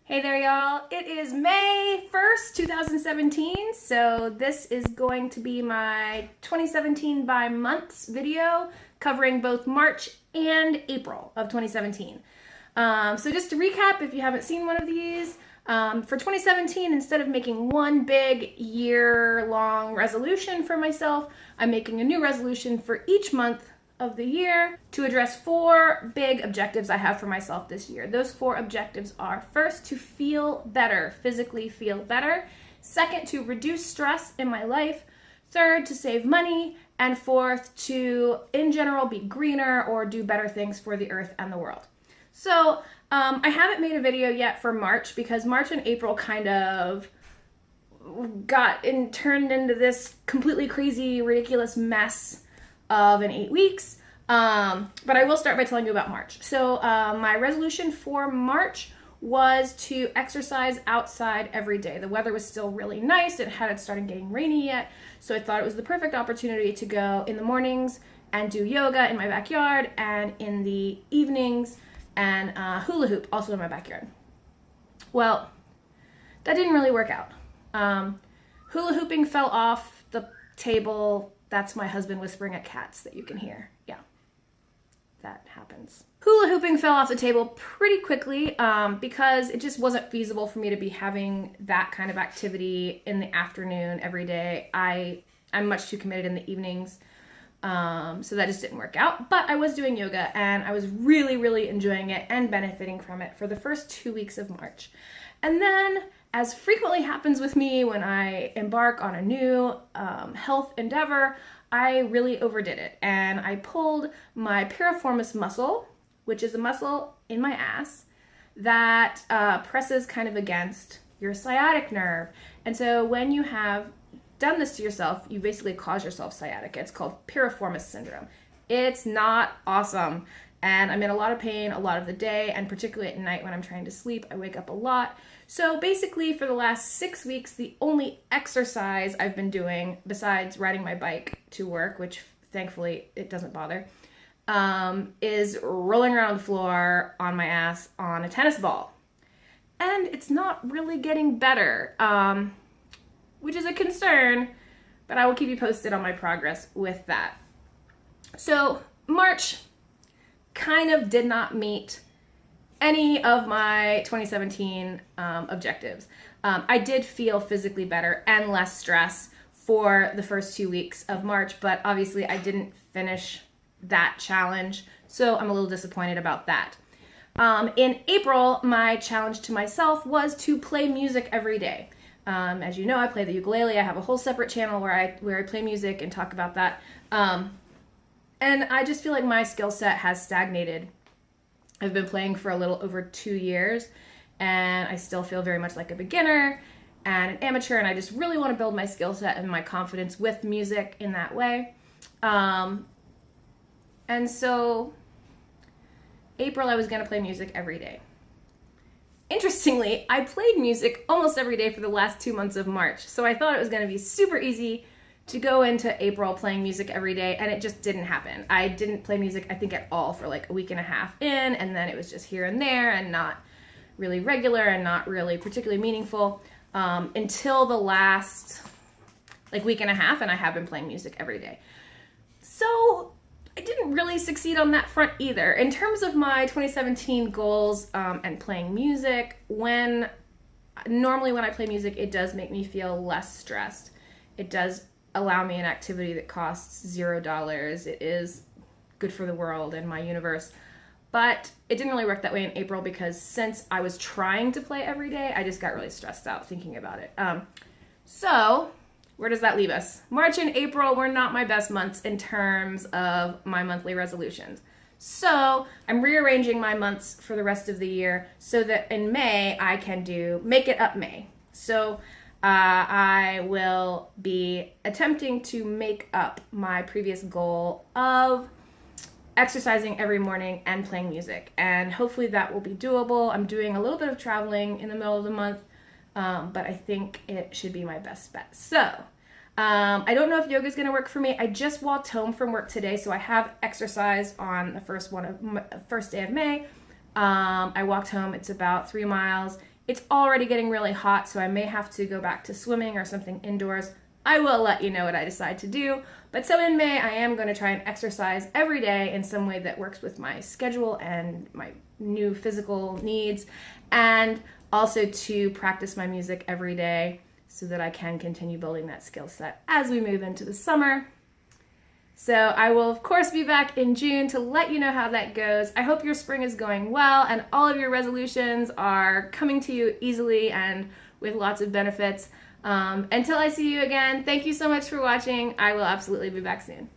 Hey there, y'all. It is May 1st, 2017. So this is going to be my 2017 by months video covering both March and April of 2017. So just to recap, if you haven't seen one of these, for 2017, instead of making one big year-long resolution for myself, I'm making a new resolution for each month of the year to address 4 big objectives I have for myself this year. Those 4 objectives are: first, to feel better, physically feel better; second, to reduce stress in my life; third, to save money; and fourth, to, in general, be greener or do better things for the earth and the world. So I haven't made a video yet for March because March and April kind of turned into this completely crazy, ridiculous mess of an 8 weeks. But I will start by telling you about March. So my resolution for March was to exercise outside every day. The weather was still really nice. It hadn't started getting rainy yet, so I thought it was the perfect opportunity to go in the mornings and do yoga in my backyard, and in the evenings and hula hoop also in my backyard. Well, that didn't really work out. Hula hooping fell off the table. That's my husband whispering at cats that you can hear. Yeah, that happens. Hula hooping fell off the table pretty quickly because it just wasn't feasible for me to be having that kind of activity in the afternoon every day. I'm much too committed in the evenings, so that just didn't work out. But I was doing yoga, and I was really, really enjoying it and benefiting from it for the first 2 weeks of March. And then, as frequently happens with me when I embark on a new health endeavor, I really overdid it, and I pulled my piriformis muscle, which is a muscle in my ass that presses kind of against your sciatic nerve. And so when you have done this to yourself, you basically cause yourself sciatica. It's called piriformis syndrome. It's not awesome, and I'm in a lot of pain a lot of the day, and particularly at night when I'm trying to sleep, I wake up a lot. So basically for the last 6 weeks, the only exercise I've been doing, besides riding my bike to work, which thankfully it doesn't bother, is rolling around the floor on my ass on a tennis ball. And it's not really getting better, which is a concern, but I will keep you posted on my progress with that. So March kind of did not meet any of my 2017 objectives. I did feel physically better and less stress for the first 2 weeks of March, but obviously I didn't finish that challenge, so I'm a little disappointed about that. In April, my challenge to myself was to play music every day. As you know, I play the ukulele. I have a whole separate channel where I play music and talk about that. And I just feel like my skill set has stagnated. I've been playing for a little over 2 years, and I still feel very much like a beginner and an amateur, and I just really want to build my skill set and my confidence with music in that way. And so April, I was going to play music every day. Interestingly, I played music almost every day for the last 2 months of March, so I thought it was going to be super easy to go into April playing music every day, and it just didn't happen. I didn't play music, I think, at all for like a week and a half in, and then it was just here and there and not really regular and not really particularly meaningful until the last week and a half, and I have been playing music every day. So I didn't really succeed on that front either. In terms of my 2017 goals and playing music, normally when I play music, it does make me feel less stressed. It does allow me an activity that costs $0. It is good for the world and my universe. But it didn't really work that way in April because since I was trying to play every day, I just got really stressed out thinking about it. So where does that leave us? March and April were not my best months in terms of my monthly resolutions. So I'm rearranging my months for the rest of the year so that in May I can do Make It Up May. So I will be attempting to make up my previous goal of exercising every morning and playing music, and hopefully that will be doable. I'm doing a little bit of traveling in the middle of the month, but I think it should be my best bet. So I don't know if yoga is going to work for me. I just walked home from work today, so I have exercise on the first day of May. I walked home. It's about 3 miles. It's already getting really hot, so I may have to go back to swimming or something indoors. I will let you know what I decide to do. But so in May, I am going to try and exercise every day in some way that works with my schedule and my new physical needs, and also to practice my music every day so that I can continue building that skill set as we move into the summer. So I will, of course, be back in June to let you know how that goes. I hope your spring is going well and all of your resolutions are coming to you easily and with lots of benefits. Until I see you again, thank you so much for watching. I will absolutely be back soon.